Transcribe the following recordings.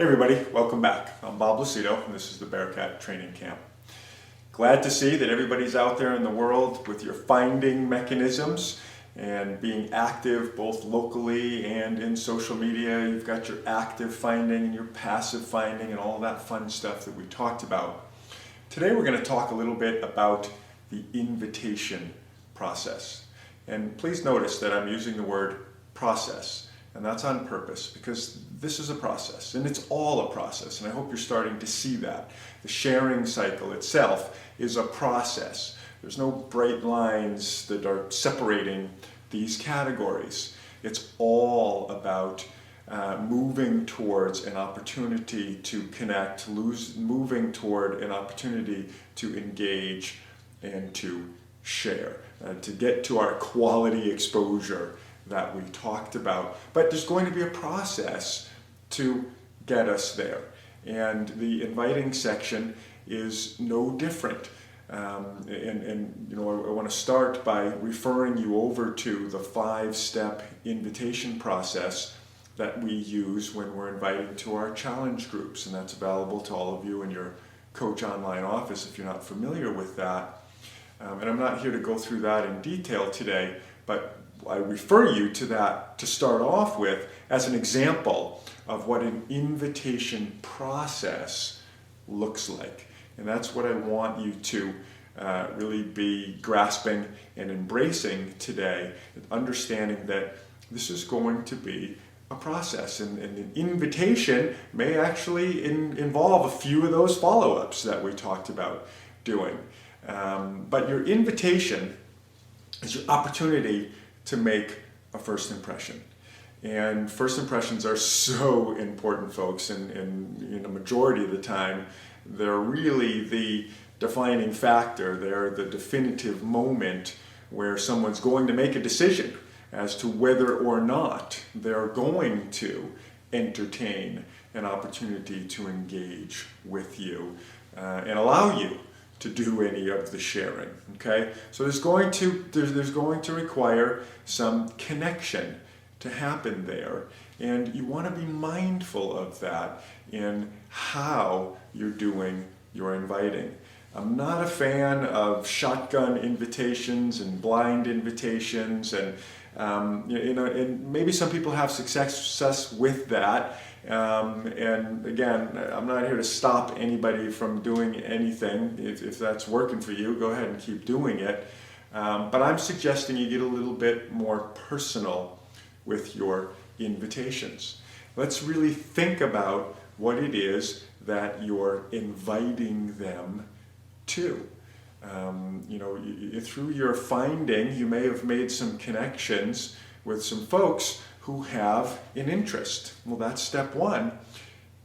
Hey everybody, welcome back. I'm Bob Lucido and this is the Bearcat Training Camp. Glad to see that everybody's out there in the world with your finding mechanisms and being active both locally and in social media. You've got your active finding and your passive finding and all that fun stuff that we talked about. Today we're going to talk a little bit about the invitation process. And please notice that I'm using the word process. And that's on purpose because this is a process and it's all a process, and I hope you're starting to see that. The sharing cycle itself is a process. There's no bright lines that are separating these categories. It's all about moving towards an opportunity to connect, moving toward an opportunity to engage and to share, to get to our quality exposure that we talked about. But there's going to be a process to get us there. And the inviting section is no different. And you know, I want to start by referring you over to the 5-step invitation process that we use when we're inviting to our challenge groups. And that's available to all of you in your Coach Online office if you're not familiar with that. And I'm not here to go through that in detail today, but I refer you to that to start off with as an example of what an invitation process looks like. And that's what I want you to really be grasping and embracing today, understanding that this is going to be a process, and an invitation may actually involve a few of those follow-ups that we talked about doing. But your invitation is your opportunity to make a first impression. And first impressions are so important, folks, and in a majority of the time, they're really the defining factor. They're the definitive moment where someone's going to make a decision as to whether or not they're going to entertain an opportunity to engage with you and allow you to do any of the sharing. Okay, so there's going to require some connection to happen there, and you want to be mindful of that in how you're doing your inviting. I'm not a fan of shotgun invitations and blind invitations, and and maybe some people have success with that. And again, I'm not here to stop anybody from doing anything. If that's working for you, go ahead and keep doing it. But I'm suggesting you get a little bit more personal with your invitations. Let's really think about what it is that you're inviting them to. Through your finding, you may have made some connections with some folks who have an interest. Well, that's step one.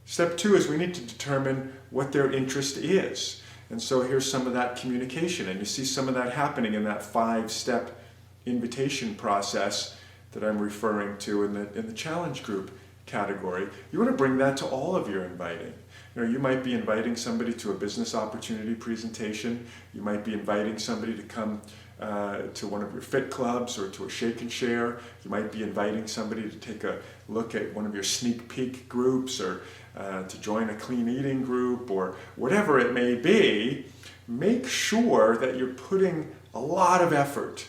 Step two is we need to determine what their interest is. And so here's some of that communication, and you see some of that happening in that 5-step invitation process that I'm referring to in the challenge group category. You want to bring that to all of your inviting. You might be inviting somebody to a business opportunity presentation. You might be inviting somebody to come to one of your fit clubs or to a shake and share. You might be inviting somebody to take a look at one of your sneak peek groups, or to join a clean eating group, or whatever it may be. Make sure that you're putting a lot of effort,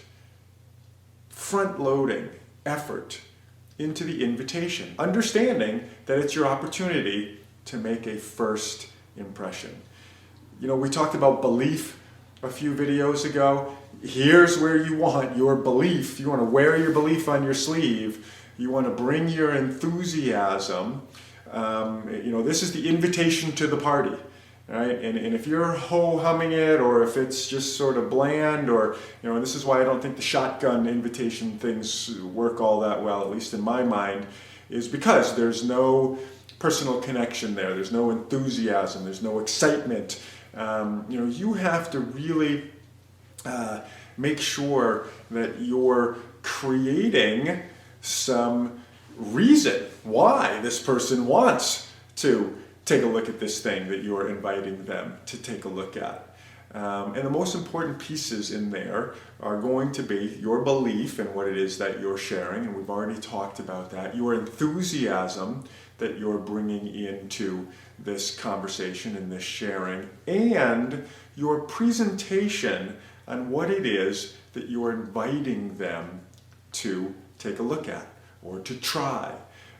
front-loading effort into the invitation, understanding that it's your opportunity to make a first impression. We talked about belief a few videos ago. Here's where you want your belief. You want to wear your belief on your sleeve. You want to bring your enthusiasm. This is the invitation to the party, right? And if you're ho-humming it, or if it's just sort of bland, or, this is why I don't think the shotgun invitation things work all that well, at least in my mind, is because there's no personal connection there. There's no enthusiasm. There's no excitement. You have to really make sure that you're creating some reason why this person wants to take a look at this thing that you're inviting them to take a look at. And the most important pieces in there are going to be your belief in what it is that you're sharing, and we've already talked about that. Your enthusiasm that you're bringing into this conversation and this sharing, and your presentation on what it is that you're inviting them to take a look at or to try.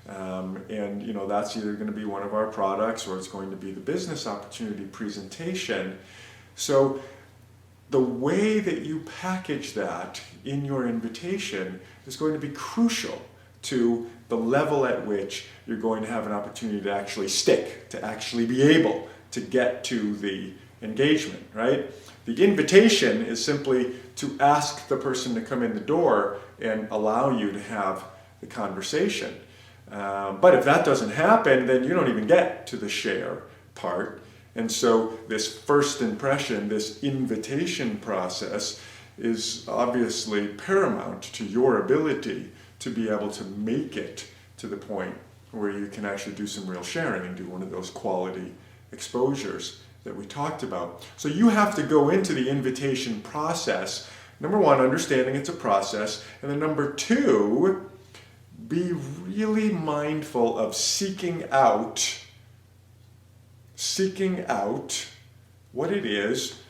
And that's either going to be one of our products or it's going to be the business opportunity presentation. So the way that you package that in your invitation is going to be crucial to the level at which you're going to have an opportunity to actually stick, to actually be able to get to the engagement, right? The invitation is simply to ask the person to come in the door and allow you to have the conversation. But if that doesn't happen, then you don't even get to the share part. And so this first impression, this invitation process, is obviously paramount to your ability to be able to make it to the point where you can actually do some real sharing and do one of those quality exposures that we talked about. So you have to go into the invitation process, number one, understanding it's a process, and then number two, be really mindful of seeking out what it is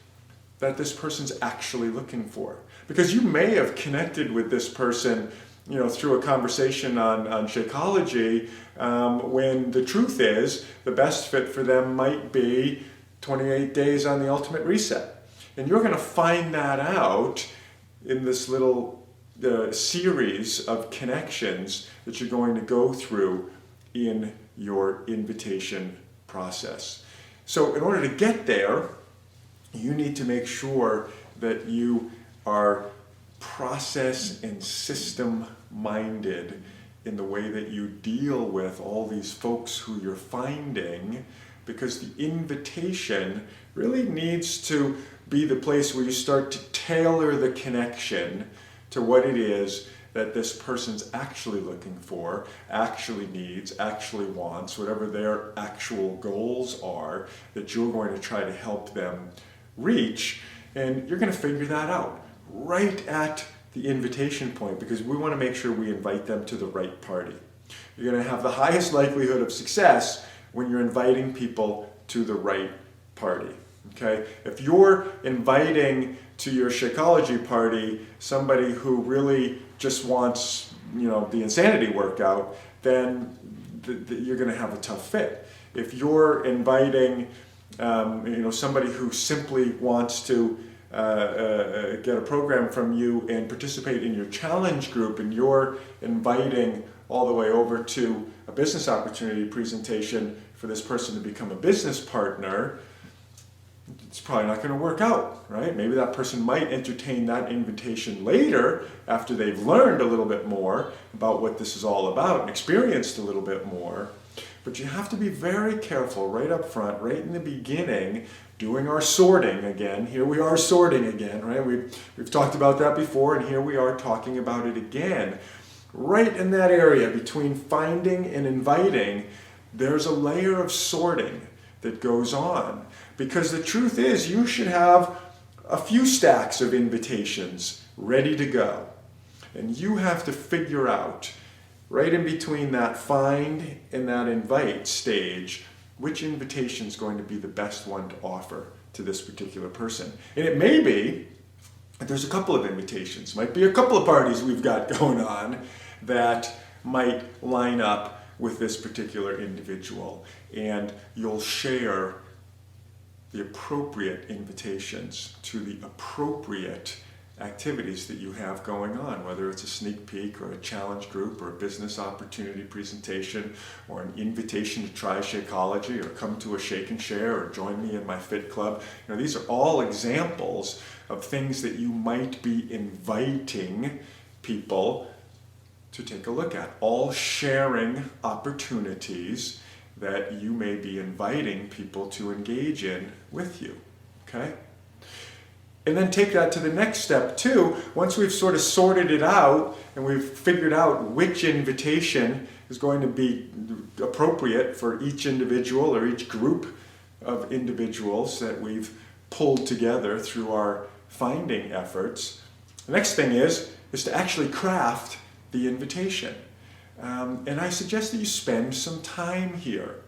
that this person's actually looking for. Because you may have connected with this person through a conversation on Shakeology, when the truth is the best fit for them might be 28 days on the ultimate reset. And you're going to find that out in this little series of connections that you're going to go through in your invitation process. So in order to get there, you need to make sure that you are process and system minded in the way that you deal with all these folks who you're finding, because the invitation really needs to be the place where you start to tailor the connection to what it is that this person's actually looking for, actually needs, actually wants, whatever their actual goals are that you're going to try to help them reach. And you're going to figure that out right at the invitation point, because we want to make sure we invite them to the right party. You're going to have the highest likelihood of success when you're inviting people to the right party. Okay? If you're inviting to your Shakeology party somebody who really just wants, the insanity workout, then you're going to have a tough fit. If you're inviting, somebody who simply wants to get a program from you and participate in your challenge group, and you're inviting all the way over to a business opportunity presentation for this person to become a business partner, it's probably not going to work out, right? Maybe that person might entertain that invitation later after they've learned a little bit more about what this is all about and experienced a little bit more. But you have to be very careful right up front, right in the beginning, doing our sorting again. Here we are sorting again, right? We've talked about that before, and here we are talking about it again. Right in that area between finding and inviting, there's a layer of sorting that goes on. Because the truth is, you should have a few stacks of invitations ready to go. And you have to figure out, right in between that find and that invite stage, which invitation is going to be the best one to offer to this particular person. And it may be that there's a couple of invitations, might be a couple of parties we've got going on that might line up with this particular individual. And you'll share the appropriate invitations to the appropriate activities that you have going on, whether it's a sneak peek or a challenge group or a business opportunity presentation or an invitation to try Shakeology or come to a shake and share or join me in my fit club. These are all examples of things that you might be inviting people to take a look at, all sharing opportunities that you may be inviting people to engage in with you, okay? And then take that to the next step too. Once we've sort of sorted it out and we've figured out which invitation is going to be appropriate for each individual or each group of individuals that we've pulled together through our finding efforts, the next thing is to actually craft the invitation. And I suggest that you spend some time here.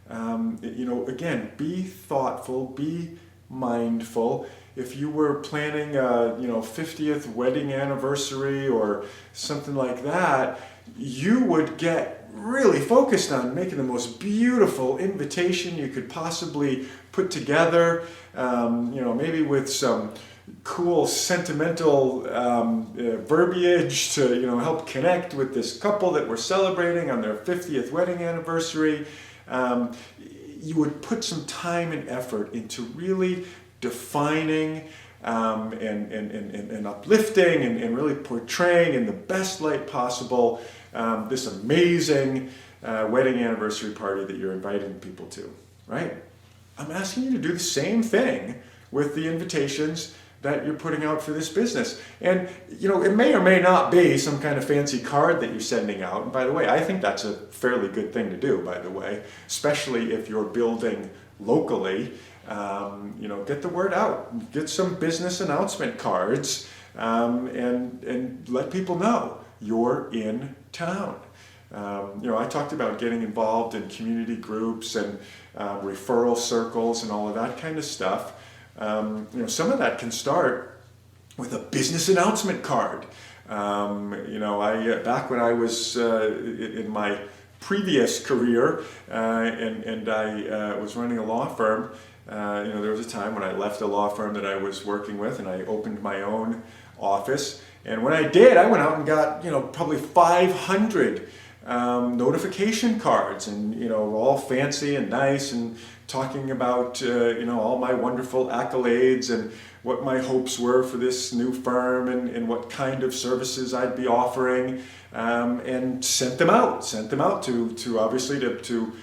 Again, be thoughtful, be mindful. If you were planning a 50th wedding anniversary or something like that, you would get really focused on making the most beautiful invitation you could possibly put together, maybe with some cool sentimental verbiage to help connect with this couple that we're celebrating on their 50th wedding anniversary. You would put some time and effort into really defining and uplifting and really portraying in the best light possible this amazing wedding anniversary party that you're inviting people to, right? I'm asking you to do the same thing with the invitations that you're putting out for this business. And it may or may not be some kind of fancy card that you're sending out. And by the way, I think that's a fairly good thing to do, by the way, especially if you're building locally. Get the word out, get some business announcement cards, and let people know you're in town. I talked about getting involved in community groups and referral circles and all of that kind of stuff. Some of that can start with a business announcement card. Back when I was in my previous career and I was running a law firm, there was a time when I left a law firm that I was working with and I opened my own office. And when I did, I went out and got, probably 500 notification cards, and all fancy and nice, and talking about all my wonderful accolades and what my hopes were for this new firm and what kind of services I'd be offering, and sent them out to obviously to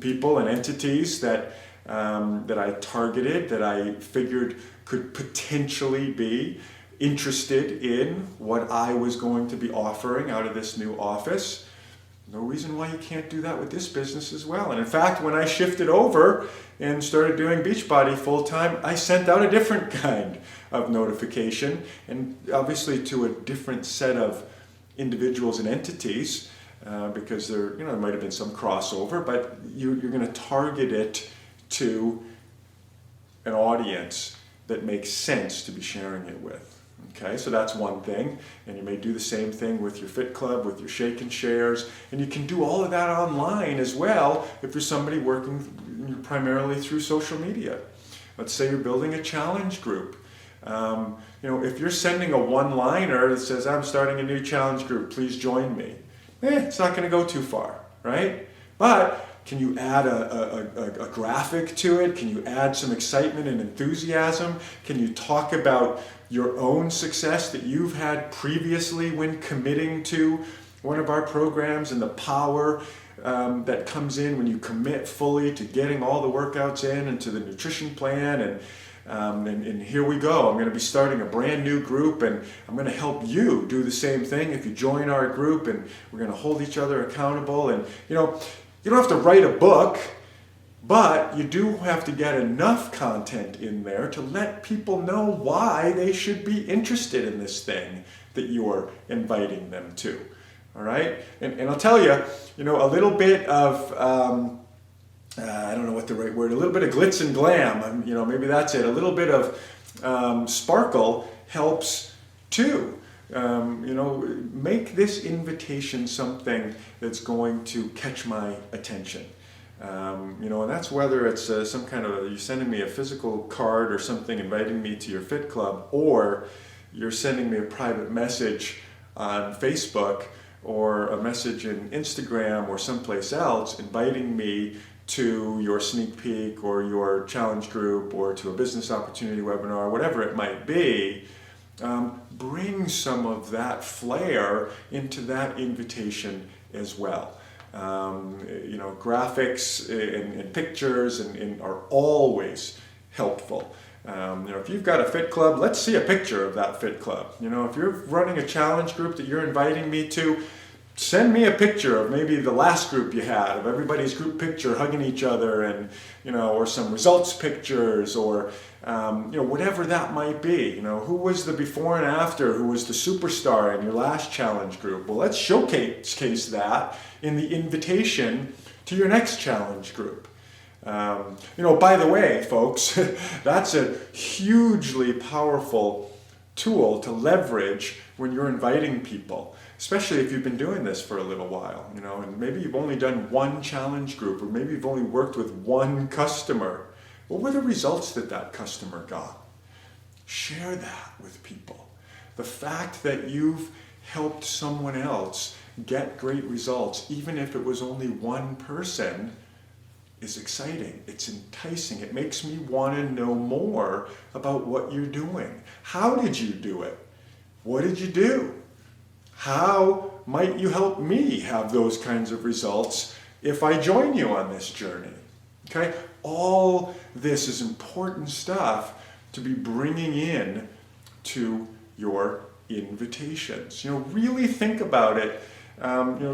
people and entities that I targeted, that I figured could potentially be interested in what I was going to be offering out of this new office. No reason why you can't do that with this business as well. And in fact, when I shifted over and started doing Beachbody full time, I sent out a different kind of notification, and obviously to a different set of individuals and entities, because there might have been some crossover, but you're going to target it to an audience that makes sense to be sharing it with. Okay, so that's one thing, and you may do the same thing with your Fit Club, with your Shake and Shares, and you can do all of that online as well if you're somebody working primarily through social media. Let's say you're building a challenge group. If you're sending a one-liner that says, "I'm starting a new challenge group, please join me," it's not going to go too far, right? But can you add a graphic to it? Can you add some excitement and enthusiasm? Can you talk about your own success that you've had previously when committing to one of our programs, and the power that comes in when you commit fully to getting all the workouts in and to the nutrition plan, and here we go. I'm going to be starting a brand new group, and I'm going to help you do the same thing if you join our group, and we're going to hold each other accountable. And you don't have to write a book, but you do have to get enough content in there to let people know why they should be interested in this thing that you're inviting them to. All right? And I'll tell you, a little bit of, I don't know what the right word, a little bit of glitz and glam, maybe that's it. A little bit of sparkle helps too. Make this invitation something that's going to catch my attention. And that's whether it's some kind of, you're sending me a physical card or something inviting me to your Fit Club, or you're sending me a private message on Facebook or a message in Instagram or someplace else inviting me to your sneak peek or your challenge group or to a business opportunity webinar, whatever it might be. Bring some of that flair into that invitation as well. Graphics and pictures and are always helpful. If you've got a Fit Club, let's see a picture of that Fit Club. If you're running a challenge group that you're inviting me to, send me a picture of maybe the last group you had, of everybody's group picture hugging each other, and or some results pictures, or whatever that might be. Who was the before and after, who was the superstar in your last challenge group? Well, let's showcase that in the invitation to your next challenge group. By the way, folks, that's a hugely powerful tool to leverage when you're inviting people, especially if you've been doing this for a little while, and maybe you've only done one challenge group, or maybe you've only worked with one customer. What were the results that customer got? Share that with people. The fact that you've helped someone else get great results, even if it was only one person, is exciting. It's enticing. It makes me want to know more about what you're doing. How did you do it? What did you do? How might you help me have those kinds of results if I join you on this journey? Okay? All this is important stuff to be bringing in to your invitations. Really think about it.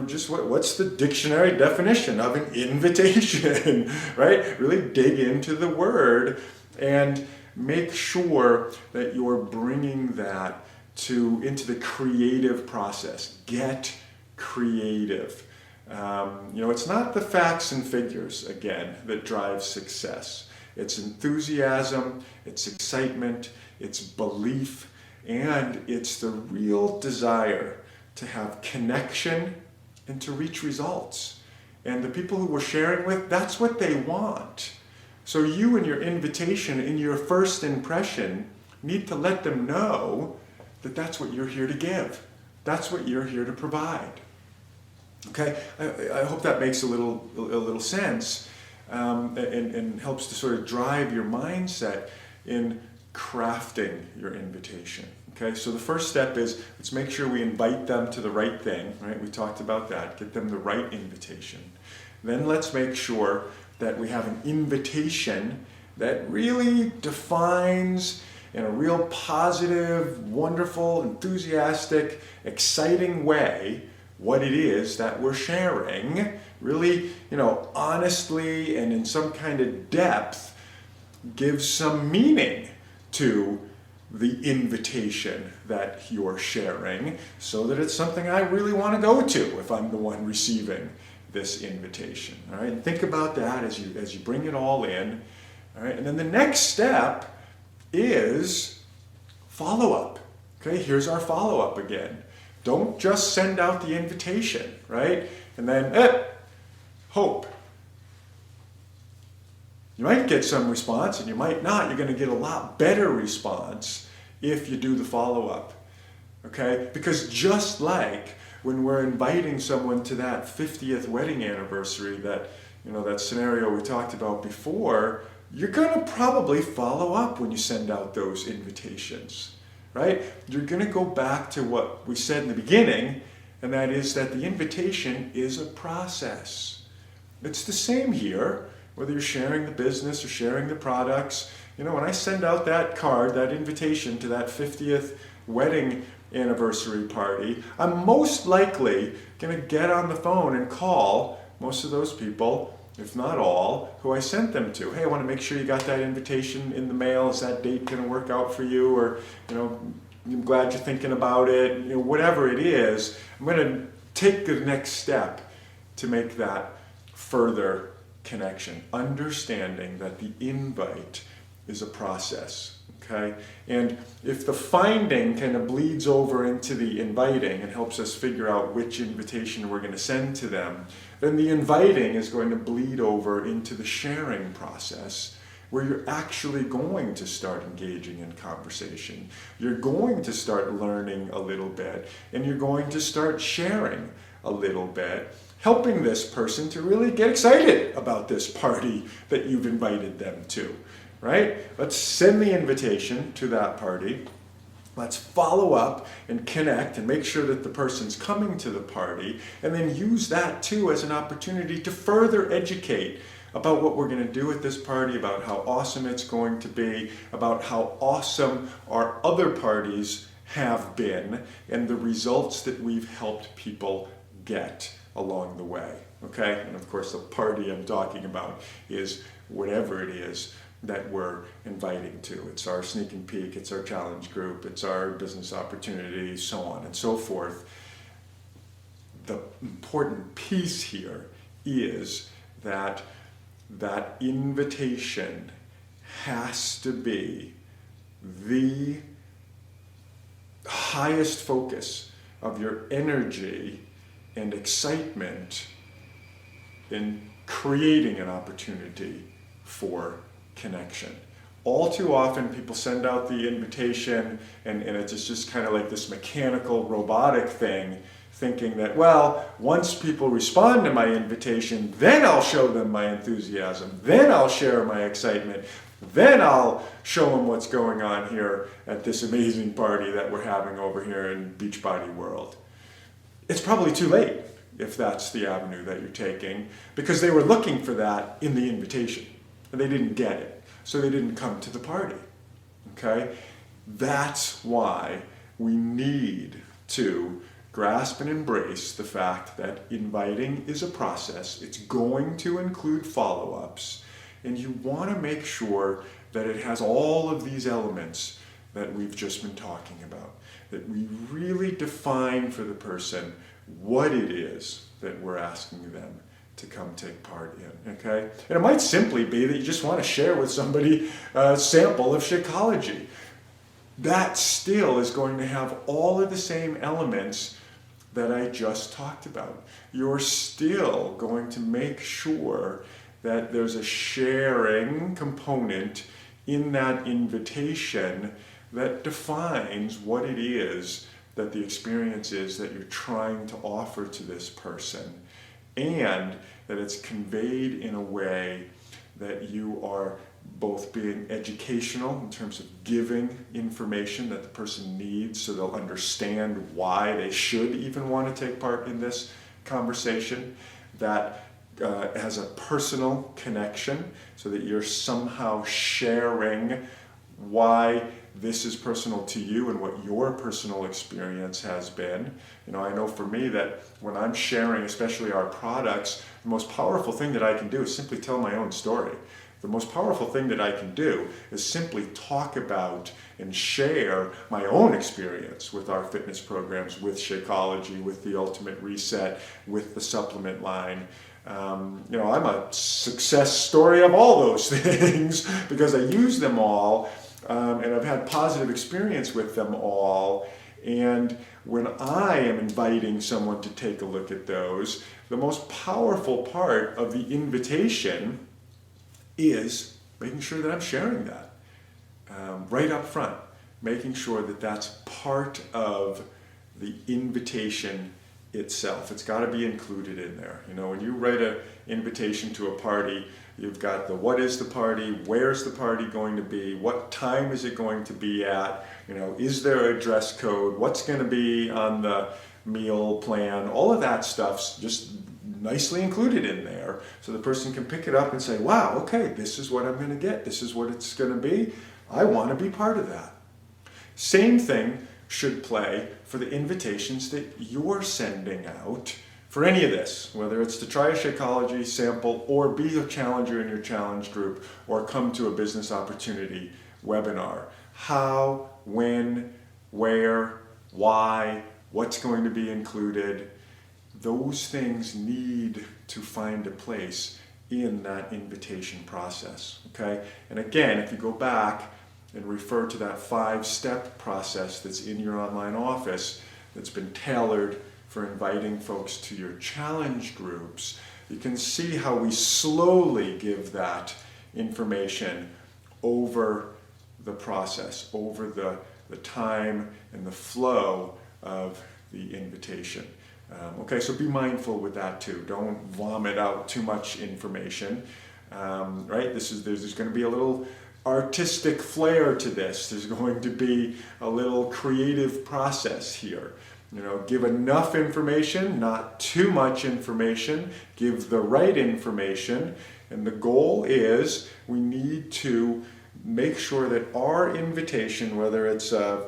Just what's the dictionary definition of an invitation, right? Really dig into the word and make sure that you're bringing that into the creative process. Get creative. It's not the facts and figures, again, that drive success. It's enthusiasm, it's excitement, it's belief, and it's the real desire to have connection and to reach results. And the people who we're sharing with, that's what they want. So you in your invitation, in your first impression, need to let them know that that's what you're here to give. That's what you're here to provide. Okay, I hope that makes a little sense, and helps to sort of drive your mindset in crafting your invitation. Okay, so the first step is, let's make sure we invite them to the right thing, right? We talked about that, get them the right invitation. Then let's make sure that we have an invitation that really defines in a real positive, wonderful, enthusiastic, exciting way what it is that we're sharing, really, honestly and in some kind of depth, gives some meaning to the invitation that you're sharing, so that it's something I really want to go to if I'm the one receiving this invitation. All right, and think about that as you bring it all in. All right, and then the next step is follow-up. Okay, here's our follow-up again. Don't just send out the invitation, right? And then hope. You might get some response and you might not. You're going to get a lot better response if you do the follow-up. Okay? Because just like when we're inviting someone to that 50th wedding anniversary, that scenario we talked about before, you're going to probably follow up when you send out those invitations, right? You're going to go back to what we said in the beginning, and that is that the invitation is a process. It's the same here, whether you're sharing the business or sharing the products. When I send out that card, that invitation to that 50th wedding anniversary party, I'm most likely going to get on the phone and call most of those people, if not all, who I sent them to. Hey, I want to make sure you got that invitation in the mail. Is that date going to work out for you? Or, I'm glad you're thinking about it. Whatever it is, I'm going to take the next step to make that further connection, understanding that the invite is a process. Okay? And if the finding kind of bleeds over into the inviting and helps us figure out which invitation we're going to send to them, then the inviting is going to bleed over into the sharing process, where you're actually going to start engaging in conversation. You're going to start learning a little bit, and you're going to start sharing a little bit, helping this person to really get excited about this party that you've invited them to. Right? Let's send the invitation to that party. Let's follow up and connect and make sure that the person's coming to the party, and then use that too as an opportunity to further educate about what we're going to do at this party, about how awesome it's going to be, about how awesome our other parties have been, and the results that we've helped people get along the way, okay? And of course the party I'm talking about is whatever it is that we're inviting to. It's our sneak and peek, it's our challenge group, it's our business opportunity, so on and so forth. The important piece here is that that invitation has to be the highest focus of your energy and excitement in creating an opportunity for connection. All too often people send out the invitation and it's just kind of like this mechanical, robotic thing, thinking that, well, once people respond to my invitation, then I'll show them my enthusiasm, then I'll share my excitement, then I'll show them what's going on here at this amazing party that we're having over here in Beachbody World. It's probably too late if that's the avenue that you're taking, because they were looking for that in the invitation and they didn't get it, so they didn't come to the party. Okay? That's why we need to grasp and embrace the fact that inviting is a process. It's going to include follow-ups, and you want to make sure that it has all of these elements that we've just been talking about, that we really define for the person what it is that we're asking them to come take part in, okay? And it might simply be that you just want to share with somebody a sample of Shakeology. That still is going to have all of the same elements that I just talked about. You're still going to make sure that there's a sharing component in that invitation that defines what it is that the experience is that you're trying to offer to this person, and that it's conveyed in a way that you are both being educational in terms of giving information that the person needs so they'll understand why they should even want to take part in this conversation, that has a personal connection so that you're somehow sharing why this is personal to you and what your personal experience has been. You know, I know for me that when I'm sharing, especially our products, the most powerful thing that I can do is simply tell my own story. The most powerful thing that I can do is simply talk about and share my own experience with our fitness programs, with Shakeology, with the Ultimate Reset, with the supplement line. You know, I'm a success story of all those things because I use them all, and I've had positive experience with them all. And when I am inviting someone to take a look at those, the most powerful part of the invitation is making sure that I'm sharing that right up front, making sure that that's part of the invitation itself. It's got to be included in there. You know, when you write an invitation to a party, you've got the what is the party, where's the party going to be, what time is it going to be at, you know, is there a dress code, what's going to be on the meal plan, all of that stuff's just nicely included in there so the person can pick it up and say, wow, okay, this is what I'm going to get, this is what it's going to be, I want to be part of that. Same thing should play for the invitations that you're sending out for any of this, whether it's to try a Shakeology sample or be a challenger in your challenge group or come to a business opportunity webinar. How, when, where, why, what's going to be included, those things need to find a place in that invitation process, okay? And again, if you go back and refer to that 5-step process that's in your online office that's been tailored for inviting folks to your challenge groups, you can see how we slowly give that information over the process, over the time and the flow of the invitation. Okay, so be mindful with that too. Don't vomit out too much information, right? There's going to be a little artistic flair to this. There's going to be a little creative process here. You know, give enough information, not too much information, give the right information, and the goal is we need to make sure that our invitation, whether it's a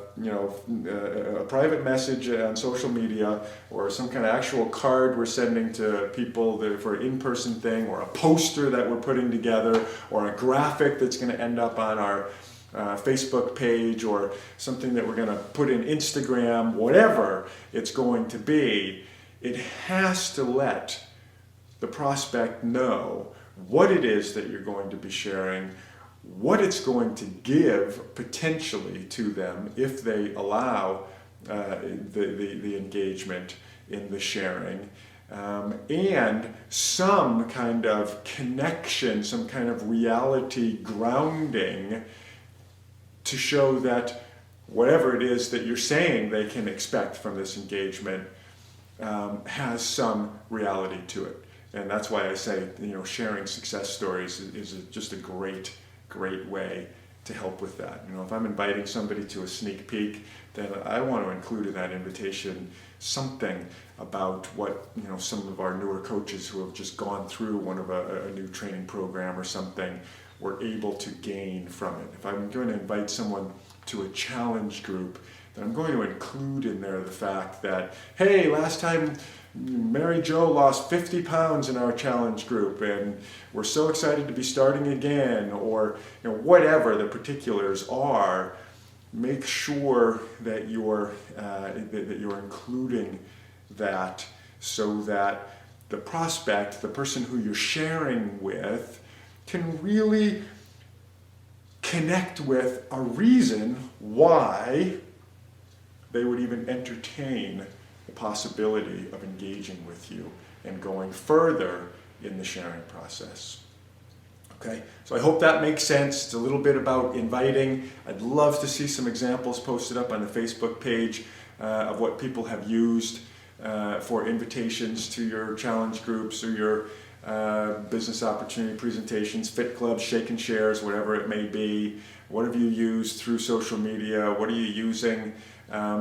private message on social media or some kind of actual card we're sending to people for an in-person thing, or a poster that we're putting together, or a graphic that's going to end up on our Facebook page, or something that we're going to put in Instagram, whatever it's going to be, it has to let the prospect know what it is that you're going to be sharing, what it's going to give potentially to them if they allow the engagement in the sharing, and some kind of connection, some kind of reality grounding to show that whatever it is that you're saying they can expect from this engagement has some reality to it. And that's why I say, sharing success stories is just a great way to help with that. If I'm inviting somebody to a sneak peek, then I want to include in that invitation something about what some of our newer coaches who have just gone through one of a new training program or something were able to gain from it. If I'm going to invite someone to a challenge group, then I'm going to include in there the fact that, hey, last time Mary Jo lost 50 pounds in our challenge group, and we're so excited to be starting again, or whatever the particulars are. Make sure that you're including that, so that the prospect, the person who you're sharing with, can really connect with a reason why they would even entertain the possibility of engaging with you and going further in the sharing process. Okay, so I hope that makes sense. It's a little bit about inviting. I'd love to see some examples posted up on the Facebook page of what people have used for invitations to your challenge groups or your business opportunity presentations, fit clubs, shake and shares, whatever it may be. What have you used through social media? What are you using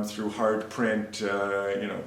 through hard print,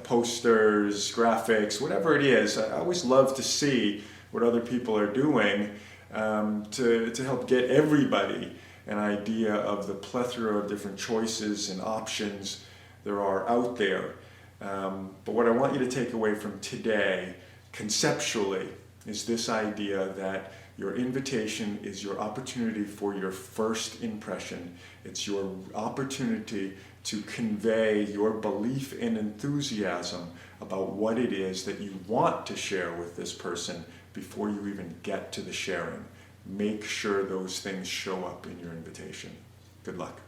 posters, graphics, whatever it is? I always love to see what other people are doing to help get everybody an idea of the plethora of different choices and options there are out there. But what I want you to take away from today, conceptually, is this idea that your invitation is your opportunity for your first impression. It's your opportunity to convey your belief and enthusiasm about what it is that you want to share with this person before you even get to the sharing. Make sure those things show up in your invitation. Good luck.